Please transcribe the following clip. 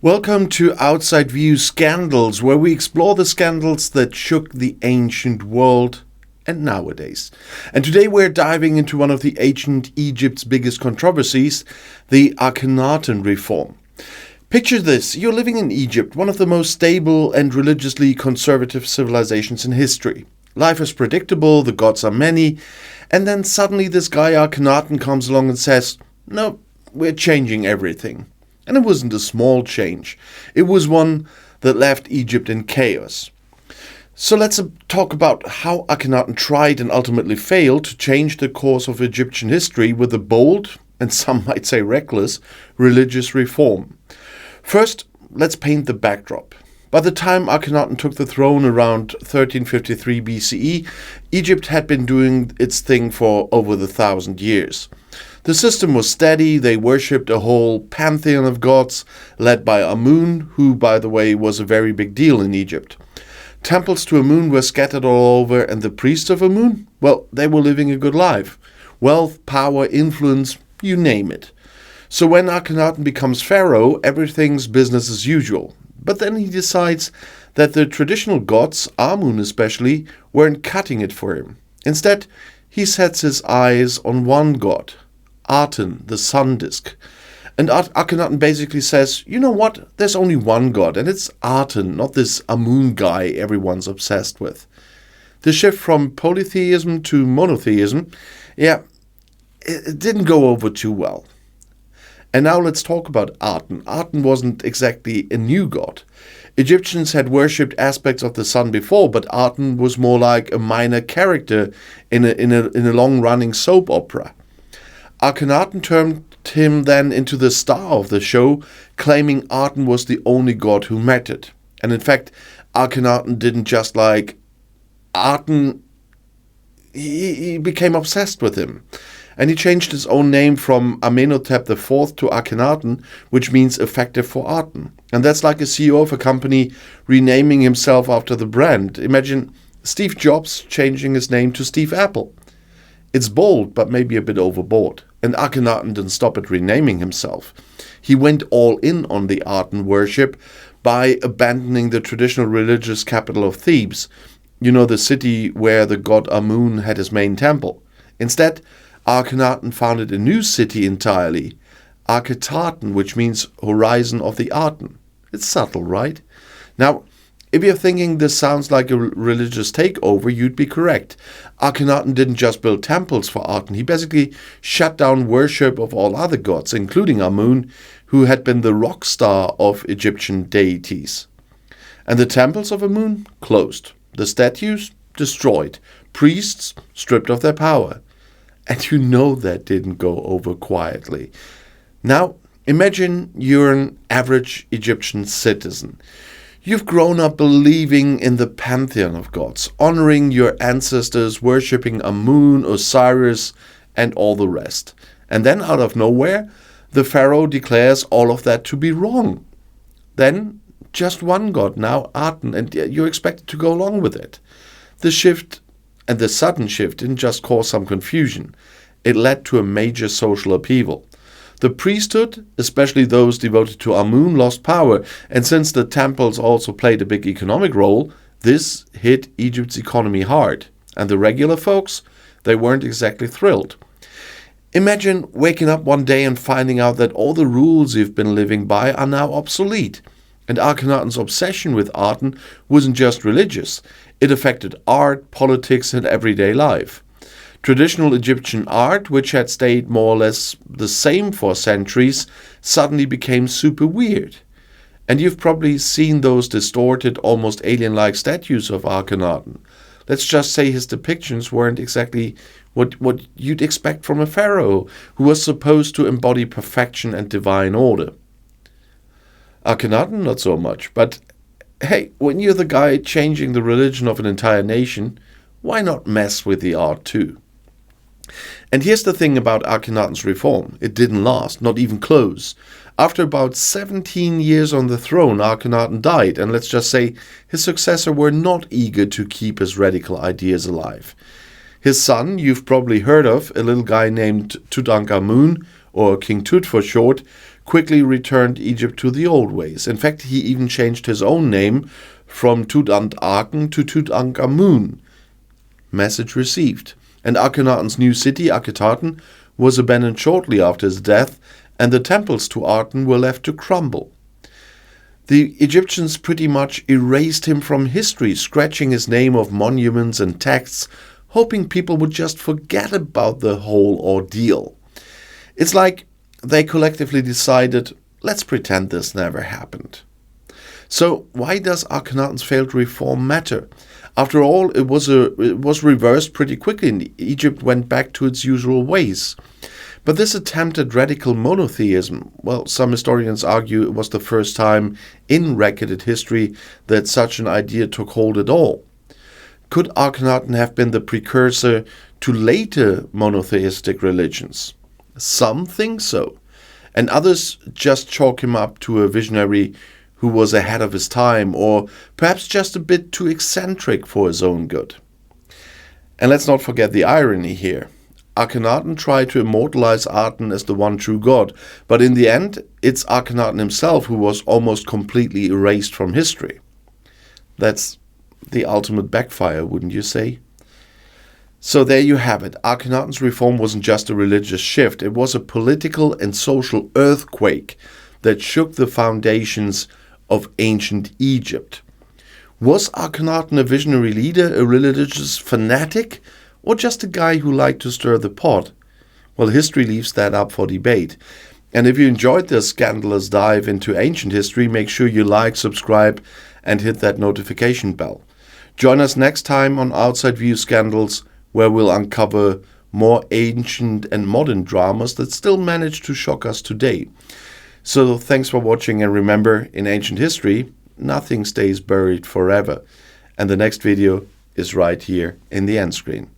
Welcome to Outside View Scandals, where we explore the scandals that shook the ancient world and nowadays. And today we're diving into one of the ancient Egypt's biggest controversies, the Akhenaten reform. Picture this, you're living in Egypt, one of the most stable and religiously conservative civilizations in history. Life is predictable, the gods are many, and then suddenly this guy Akhenaten comes along and says, no, we're changing everything. And it wasn't a small change. It was one that left Egypt in chaos. So let's talk about how Akhenaten tried and ultimately failed to change the course of Egyptian history with a bold, and some might say reckless, religious reform. First, let's paint the backdrop. By the time Akhenaten took the throne around 1353 BCE, Egypt had been doing its thing for over 1,000 years. The system was steady, they worshipped a whole pantheon of gods, led by Amun, who, by the way, was a very big deal in Egypt. Temples to Amun were scattered all over, and the priests of Amun, well, they were living a good life. Wealth, power, influence, you name it. So when Akhenaten becomes pharaoh, everything's business as usual. But then he decides that the traditional gods, Amun especially, weren't cutting it for him. Instead, he sets his eyes on one god, Aten, the sun disk. And Akhenaten basically says, you know what, there's only one god, and it's Aten, not this Amun guy everyone's obsessed with. The shift from polytheism to monotheism, it didn't go over too well. And now let's talk about Aten. Aten wasn't exactly a new god. Egyptians had worshipped aspects of the sun before, but Aten was more like a minor character in a long-running soap opera. Akhenaten turned him then into the star of the show, claiming Aten was the only god who mattered. And in fact, Akhenaten didn't just like Aten, he became obsessed with him. And he changed his own name from Amenhotep IV to Akhenaten, which means effective for Aten. And that's like a CEO of a company renaming himself after the brand. Imagine Steve Jobs changing his name to Steve Apple. It's bold, but maybe a bit overboard. And Akhenaten didn't stop at renaming himself. He went all in on the Aten worship by abandoning the traditional religious capital of Thebes, the city where the god Amun had his main temple. Instead, Akhenaten founded a new city entirely, Akhenaten, which means horizon of the Aten. It's subtle, right? Now, if you're thinking this sounds like a religious takeover, you'd be correct. Akhenaten didn't just build temples for Aten, he basically shut down worship of all other gods, including Amun, who had been the rock star of Egyptian deities. And the temples of Amun closed, the statues destroyed, priests stripped of their power. And you know that didn't go over quietly. Now, imagine you're an average Egyptian citizen. You've grown up believing in the pantheon of gods, honoring your ancestors, worshipping Amun, Osiris, and all the rest. And then out of nowhere, the pharaoh declares all of that to be wrong. Then, just one god, now Aten, and you're expected to go along with it. The shift, and the sudden shift, didn't just cause some confusion. It led to a major social upheaval. The priesthood, especially those devoted to Amun, lost power, and since the temples also played a big economic role, this hit Egypt's economy hard. And the regular folks, they weren't exactly thrilled. Imagine waking up one day and finding out that all the rules you've been living by are now obsolete. And Akhenaten's obsession with Aten wasn't just religious. It affected art, politics, and everyday life. Traditional Egyptian art, which had stayed more or less the same for centuries, suddenly became super weird. And you've probably seen those distorted, almost alien-like statues of Akhenaten. Let's just say his depictions weren't exactly what you'd expect from a pharaoh, who was supposed to embody perfection and divine order. Akhenaten, not so much, but hey, when you're the guy changing the religion of an entire nation, why not mess with the art too? And here's the thing about Akhenaten's reform. It didn't last, not even close. After about 17 years on the throne, Akhenaten died, and let's just say his successor were not eager to keep his radical ideas alive. His son, you've probably heard of, a little guy named Tutankhamun, or King Tut for short, quickly returned Egypt to the old ways. In fact, he even changed his own name from Tutankhamen to Tutankhamun. Message received. And Akhenaten's new city, Akhenaten, was abandoned shortly after his death, and the temples to Aten were left to crumble. The Egyptians pretty much erased him from history, scratching his name off monuments and texts, hoping people would just forget about the whole ordeal. It's like they collectively decided, let's pretend this never happened. So why does Akhenaten's failed reform matter? After all, it was reversed pretty quickly and Egypt went back to its usual ways. But this attempt at radical monotheism, well, some historians argue it was the first time in recorded history that such an idea took hold at all. Could Akhenaten have been the precursor to later monotheistic religions? Some think so, and others just chalk him up to a visionary who was ahead of his time, or perhaps just a bit too eccentric for his own good. And let's not forget the irony here. Akhenaten tried to immortalize Aten as the one true god, but in the end, it's Akhenaten himself who was almost completely erased from history. That's the ultimate backfire, wouldn't you say? So there you have it. Akhenaten's reform wasn't just a religious shift, it was a political and social earthquake that shook the foundations of ancient Egypt. Was Akhenaten a visionary leader, a religious fanatic, or just a guy who liked to stir the pot? Well, history leaves that up for debate. And if you enjoyed this scandalous dive into ancient history, make sure you like, subscribe, and hit that notification bell. Join us next time on Outside View Scandals, where we'll uncover more ancient and modern dramas that still manage to shock us today. So thanks for watching, and remember, in ancient history, nothing stays buried forever. And the next video is right here in the end screen.